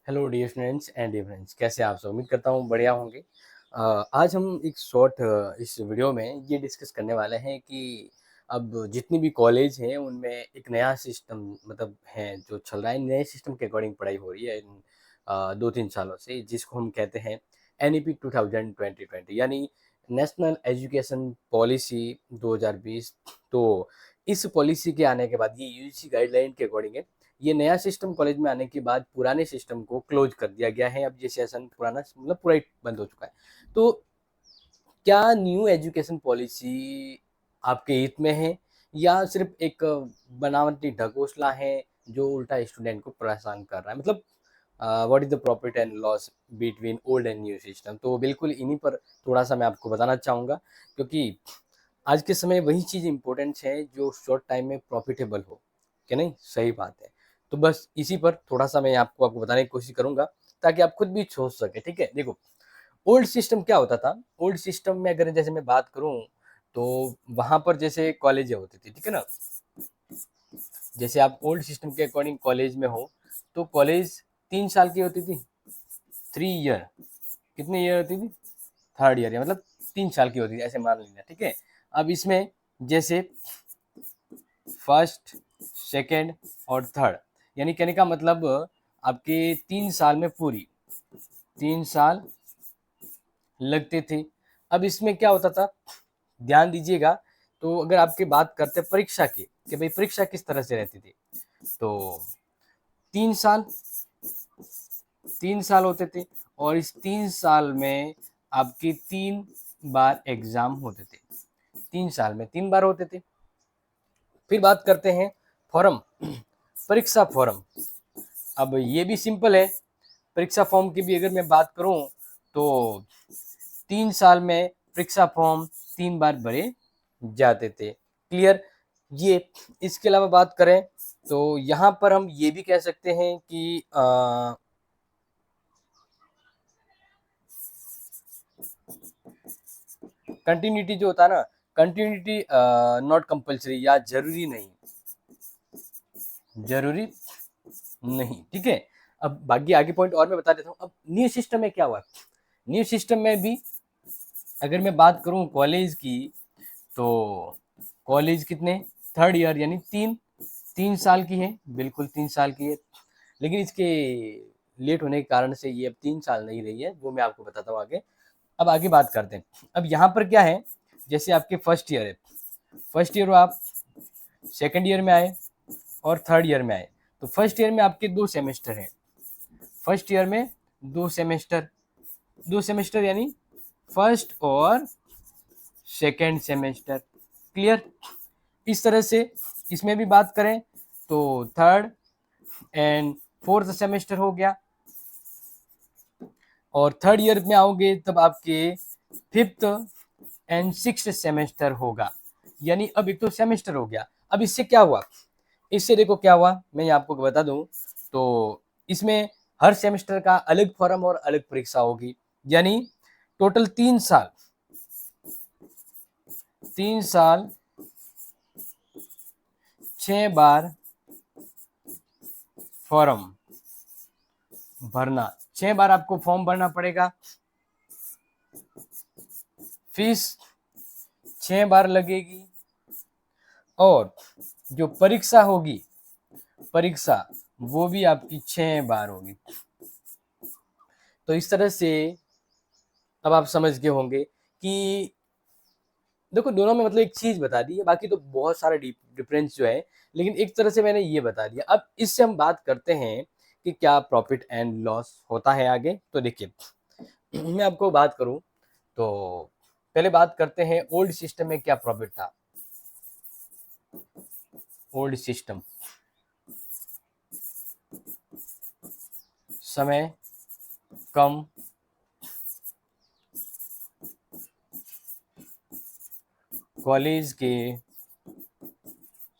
Hello dear students and dear friends, कैसे आप सब? उम्मीद करता हूँ बढ़िया होंगे। आज हम एक शॉर्ट इस वीडियो में ये डिस्कस करने वाले हैं कि अब जितनी भी कॉलेज हैं उनमें एक नया सिस्टम मतलब है जो चल रहा है। नए सिस्टम के अकॉर्डिंग पढ़ाई हो रही है इन 2-3 सालों से, जिसको हम कहते हैं NEP 2020 यानी नेशनल एजुकेशन पॉलिसी 2020। तो इस पॉलिसी के आने के बाद ये UGC गाइडलाइन के अकॉर्डिंग है। ये नया सिस्टम कॉलेज में आने के बाद पुराने सिस्टम को क्लोज कर दिया गया है। अब ये सेशन पुराना मतलब पूरा ही बंद हो चुका है। तो क्या न्यू एजुकेशन पॉलिसी आपके हित में है या सिर्फ एक बनावटी ढकोसला है जो उल्टा स्टूडेंट को परेशान कर रहा है? मतलब what is the profit and loss between old and new system? तो बिल्कुल इन्हीं पर थोड़ा सा मैं आपको बताना चाहूँगा, क्योंकि आज के समय वही चीज़ इंपॉर्टेंट है जो शॉर्ट टाइम में प्रॉफिटेबल हो। कि नहीं? सही बात है। तो बस इसी पर थोड़ा सा मैं आपको बताने की कोशिश करूंगा ताकि आप खुद भी सोच सके। ठीक है, देखो, ओल्ड सिस्टम क्या होता था। ओल्ड सिस्टम में अगर जैसे मैं बात करूं तो वहां पर जैसे कॉलेज होती थी, ठीक है ना। जैसे आप ओल्ड सिस्टम के अकॉर्डिंग कॉलेज में हो तो कॉलेज 3 साल की होती थी। 3 ईयर। कितनी ईयर होती थी? थर्ड ईयर, मतलब 3 साल की होती थी, ऐसे मान लीजिए। ठीक है, अब इसमें जैसे फर्स्ट, सेकेंड और थर्ड, यानी कहने का मतलब आपके 3 साल में पूरी 3 साल लगते थे। अब इसमें क्या होता था, ध्यान दीजिएगा। तो अगर आपकी बात करते परीक्षा की कि भाई परीक्षा किस तरह से रहती थी, तो 3 साल 3 साल होते थे और इस 3 साल में आपके 3 बार एग्जाम होते थे। 3 साल में 3 बार होते थे। फिर बात करते हैं फॉर्म, परीक्षा फॉर्म। अब ये भी सिंपल है। परीक्षा फॉर्म की भी अगर मैं बात करूं तो 3 साल में परीक्षा फॉर्म 3 बार भरे जाते थे। क्लियर? ये इसके अलावा बात करें तो यहाँ पर हम ये भी कह सकते हैं कि कंटिन्यूटी जो होता है ना, कंटिन्यूटी नॉट कंपलसरी या जरूरी नहीं, जरूरी नहीं। ठीक है, अब बाकी आगे पॉइंट और मैं बता देता हूँ। अब न्यू सिस्टम में क्या हुआ, न्यू सिस्टम में भी अगर मैं बात करूं कॉलेज की तो कॉलेज कितने, थर्ड ईयर यानी 3 साल की है, बिल्कुल 3 साल की है। लेकिन इसके लेट होने के कारण से ये अब 3 साल नहीं रही है, वो मैं आपको बताता हूँ आगे। अब आगे बात करते हैं। अब यहाँ पर क्या है, जैसे आपके फर्स्ट ईयर है, फर्स्ट ईयर आप सेकेंड ईयर में आए और थर्ड ईयर में आए, तो फर्स्ट ईयर में आपके 2 सेमेस्टर हैं। फर्स्ट ईयर में 2 सेमेस्टर, 2 सेमेस्टर यानी फर्स्ट और सेकेंड सेमेस्टर। क्लियर? इस तरह से इसमें भी बात करें तो थर्ड एंड फोर्थ सेमेस्टर हो गया। और थर्ड ईयर में आओगे तब आपके फिफ्थ एंड सिक्स्थ सेमेस्टर होगा। यानी अब एक तो सेमेस्टर हो गया। अब इससे क्या हुआ, इससे देखो क्या हुआ, मैं आपको बता दूं। तो इसमें हर सेमेस्टर का अलग फॉर्म और अलग परीक्षा होगी। यानी टोटल 3 साल, 3 साल 6 बार फॉर्म भरना, 6 बार आपको फॉर्म भरना पड़ेगा। फीस 6 बार लगेगी और जो परीक्षा होगी, परीक्षा वो भी आपकी 6 बार होगी। तो इस तरह से अब आप समझ गए होंगे कि देखो दोनों में मतलब एक चीज बता दी है, बाकी तो बहुत सारा डिफरेंस जो है, लेकिन एक तरह से मैंने ये बता दिया। अब इससे हम बात करते हैं कि क्या प्रॉफिट एंड लॉस होता है आगे। तो देखिए, मैं आपको बात करूं तो पहले बात करते हैं ओल्ड सिस्टम में क्या प्रॉफिट था। ओल्ड सिस्टम, समय कम, कॉलेज के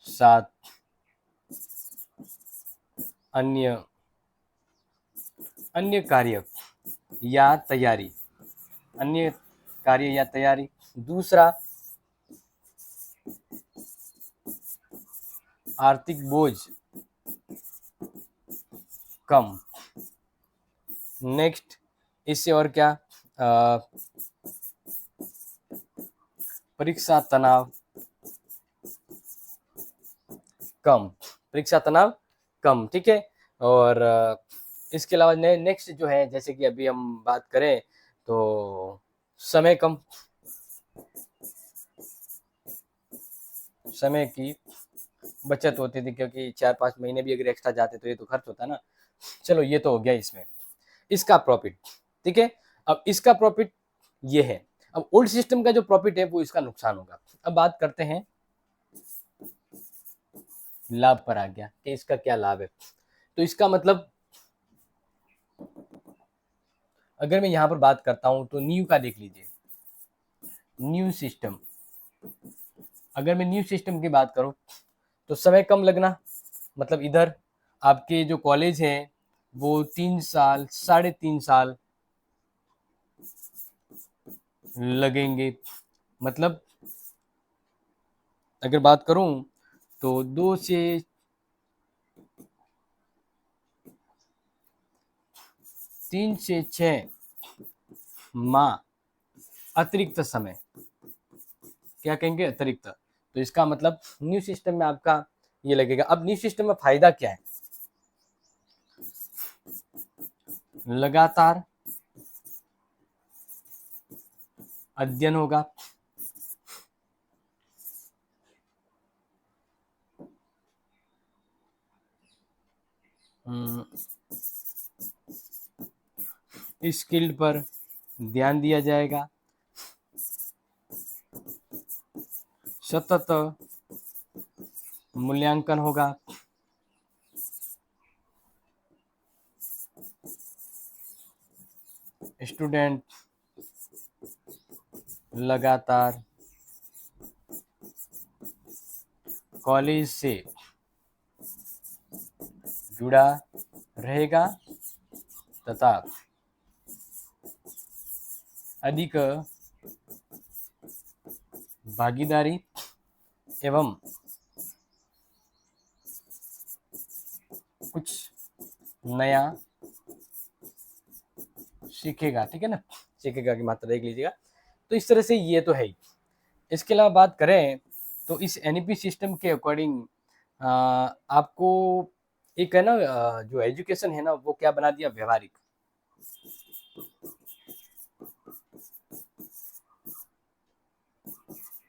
साथ अन्य अन्य कार्य या तैयारी, अन्य कार्य या तैयारी। दूसरा, आर्थिक बोझ कम। नेक्स्ट इससे और क्या, परीक्षा तनाव कम, परीक्षा तनाव कम, ठीक है। और इसके अलावा नेक्स्ट जो है, जैसे कि अभी हम बात करें तो समय कम, समय की बचत होती थी, क्योंकि 4-5 महीने भी अगर एक्स्ट्रा जाते तो ये तो खर्च होता ना। चलो ये तो हो गया इसमें इसका प्रॉफिट, ठीक है। अब इसका प्रॉफिट ये है। अब ओल्ड सिस्टम का जो प्रॉफिट है वो इसका नुकसान होगा। अब बात करते हैं लाभ पर आ गया कि इसका क्या लाभ है। तो इसका मतलब अगर मैं यहाँ पर बात करता हूँ तो न्यू का देख लीजिए, न्यू सिस्टम, अगर मैं न्यू सिस्टम की बात करूँ तो समय कम लगना, मतलब इधर आपके जो कॉलेज हैं वो 3 साल 3.5 साल लगेंगे। मतलब अगर बात करूं तो 2 से 3 से 6 माह अतिरिक्त समय, क्या कहेंगे, अतिरिक्त। तो इसका मतलब न्यू सिस्टम में आपका ये लगेगा। अब न्यू सिस्टम में फायदा क्या है, लगातार अध्ययन होगा, स्किल्ड पर ध्यान दिया जाएगा, सतत मूल्यांकन होगा, स्टूडेंट लगातार कॉलेज से जुड़ा रहेगा तथा अधिक भागीदारी एवं कुछ नया सीखेगा, ठीक है ना, सीखेगा की मात्रा देख लीजिएगा। तो इस तरह से ये तो है ही। इसके अलावा बात करें तो इस एनईपी सिस्टम के अकॉर्डिंग आपको एक है ना, जो एजुकेशन है ना वो क्या बना दिया, व्यवहारिक।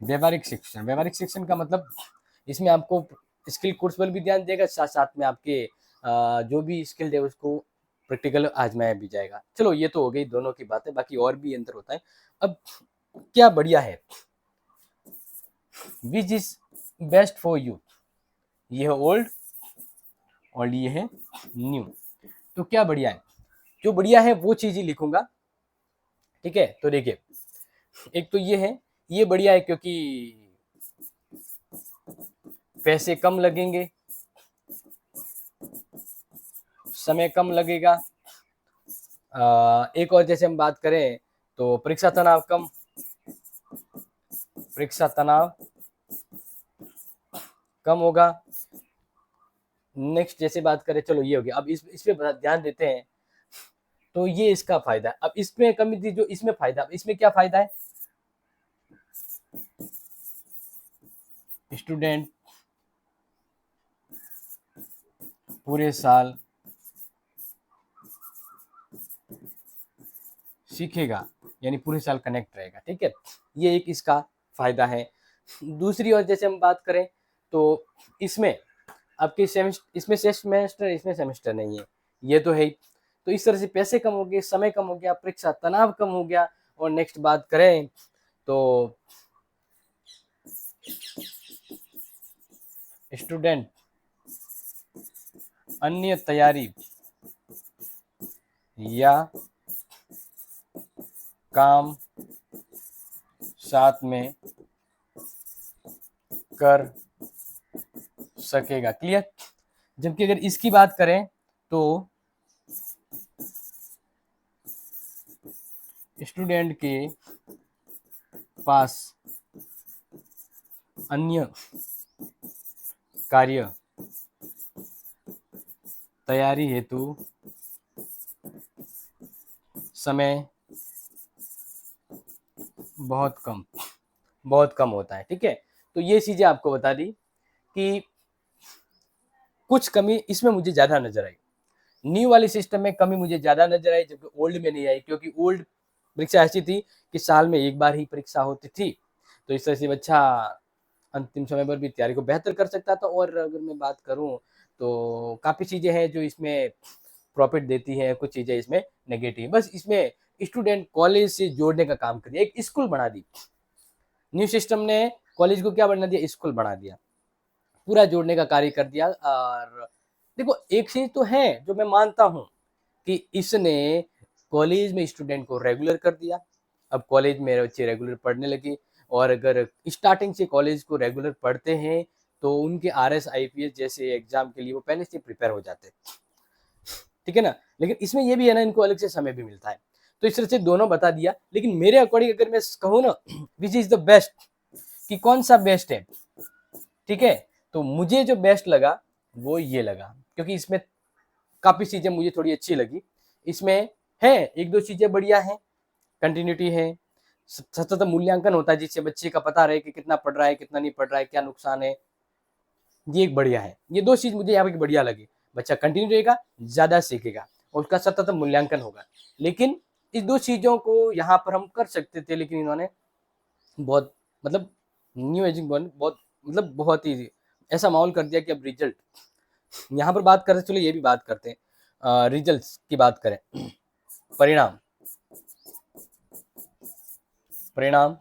व्यवहारिक शिक्षण का मतलब इसमें आपको स्किल कोर्स पर भी ध्यान देगा, साथ साथ में आपके जो भी स्किल है उसको प्रैक्टिकल आजमाया भी जाएगा। चलो ये तो हो गई दोनों की बातें, बाकी और भी अंतर होता है। अब क्या बढ़िया है, which is best for you, ये है ओल्ड और ये है न्यू। तो क्या बढ़िया है, जो बढ़िया है वो चीज ही लिखूंगा, ठीक है। तो देखिए, एक तो ये है, ये बढ़िया है क्योंकि पैसे कम लगेंगे, समय कम लगेगा। एक और जैसे हम बात करें तो परीक्षा तनाव कम, परीक्षा तनाव कम होगा। नेक्स्ट जैसे बात करें, चलो ये हो गया। अब इस पे ध्यान देते हैं तो ये इसका फायदा है। अब इसमें कमी थी जो इसमें फायदा, इसमें क्या फायदा है, स्टूडेंट पूरे साल सीखेगा, यानी पूरे साल कनेक्ट रहेगा, ठीक है। ये एक इसका फायदा है। दूसरी ओर जैसे हम बात करें तो इसमें आपके सेमेस्टर, इसमें सेमेस्टर, इसमें सेमेस्टर नहीं है, ये तो है ही। तो इस तरह से पैसे कम हो गए, समय कम हो गया, परीक्षा तनाव कम हो गया। और नेक्स्ट बात करें तो स्टूडेंट अन्य तैयारी या काम साथ में कर सकेगा, क्लियर। जबकि अगर इसकी बात करें तो स्टूडेंट के पास अन्य कार्य तैयारी हेतु समय बहुत कम होता है, ठीक है। तो ये चीज़ें आपको बता दी कि कुछ कमी इसमें मुझे ज़्यादा नज़र आई। न्यू वाले सिस्टम में कमी मुझे ज़्यादा नज़र आई, जबकि ओल्ड में नहीं आई, क्योंकि ओल्ड परीक्षा ऐसी थी कि साल में एक बार ही परीक्षा होती थी। तो इस तरह से बच्चा अंतिम समय पर भी तैयारी को बेहतर कर सकता था। और अगर मैं बात करूँ तो काफ़ी चीज़ें हैं जो इसमें प्रॉफ़िट देती हैं, कुछ चीज़ें इसमें नेगेटिव। बस इसमें स्टूडेंट कॉलेज से जोड़ने का काम कर दिया, एक स्कूल बना दी। न्यू सिस्टम ने कॉलेज को क्या बना दिया? स्कूल बना दिया। पूरा जोड़ने का कार्य कर दिया। और देखो, एक चीज़ तो है जो मैं मानता हूँ कि इसने कॉलेज में स्टूडेंट को रेगुलर कर दिया। अब कॉलेज में बच्चे रेगुलर पढ़ने लगे, और अगर स्टार्टिंग से कॉलेज को रेगुलर पढ़ते हैं तो उनके आरएस आईपीएस जैसे एग्जाम के लिए वो पहले से प्रिपेयर हो जाते हैं, ठीक है ना। लेकिन इसमें ये भी है ना, इनको अलग से समय भी मिलता है। तो इस तरह से दोनों बता दिया। लेकिन मेरे अकॉर्डिंग अगर मैं कहूँ ना, विच इज द बेस्ट, कि कौन सा बेस्ट है, ठीक है, तो मुझे जो बेस्ट लगा वो ये लगा, क्योंकि इसमें काफ़ी चीज़ें मुझे थोड़ी अच्छी लगी। इसमें है एक दो चीज़ें बढ़िया हैं, कंटिन्यूटी है, सतत मूल्यांकन होता है जिससे बच्चे का पता रहे कि कितना पढ़ रहा है, कितना नहीं पढ़ रहा है, क्या नुकसान है। ये एक बढ़िया है। ये दो चीज़ मुझे यहाँ पे बढ़िया लगी। बच्चा कंटिन्यू रहेगा, ज़्यादा सीखेगा और उसका सतत मूल्यांकन होगा। लेकिन इस दो चीज़ों को यहाँ पर हम कर सकते थे, लेकिन इन्होंने बहुत मतलब न्यू एजिंग बहुत मतलब बहुत ही ऐसा माहौल कर दिया कि अब रिजल्ट, यहाँ पर बात करते, चलो ये भी बात करते हैं, रिजल्ट्स की बात करें। परिणाम परिणाम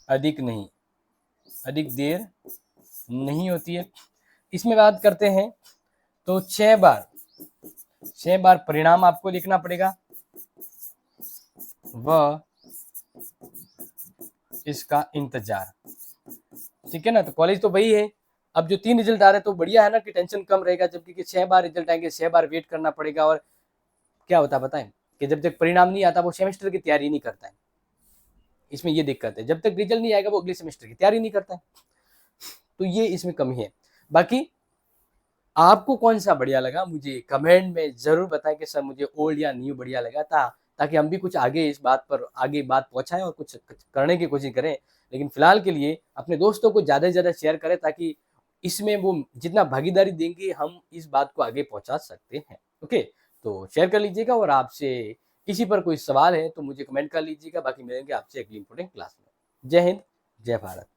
अधिक देर नहीं होती है। इसमें बात करते हैं तो 6 बार परिणाम आपको लिखना पड़ेगा, व इसका इंतजार, ठीक है ना। तो कॉलेज तो वही है। अब जो 3 रिजल्ट आ रहे हैं तो बढ़िया है ना, कि टेंशन कम रहेगा, जबकि कि 6 बार रिजल्ट आएंगे, 6 बार वेट करना पड़ेगा। और क्या होता है बताएं, कि जब तक परिणाम नहीं आता वो सेमेस्टर की तैयारी नहीं करता है। इसमें ये दिक्कत है, जब तक रिजल्ट नहीं आएगा वो अगले सेमेस्टर की तैयारी नहीं करता है। तो ये इसमें कमी है। बाकी आपको कौन सा बढ़िया लगा मुझे कमेंट में जरूर बताएं कि सर मुझे ओल्ड या न्यू बढ़िया लगा था, ताकि हम भी कुछ आगे इस बात पर आगे बात पहुंचाएं और कुछ करने की कोशिश करें। लेकिन फिलहाल के लिए अपने दोस्तों को ज़्यादा से ज़्यादा शेयर करें, ताकि इसमें वो जितना भागीदारी देंगे हम इस बात को आगे पहुंचा सकते हैं। ओके, तो शेयर कर लीजिएगा। और आपसे इसी पर कोई सवाल है तो मुझे कमेंट कर लीजिएगा। बाकी मिलेंगे आपसे अगली इंपॉर्टेंट क्लास में। जय हिंद, जय भारत।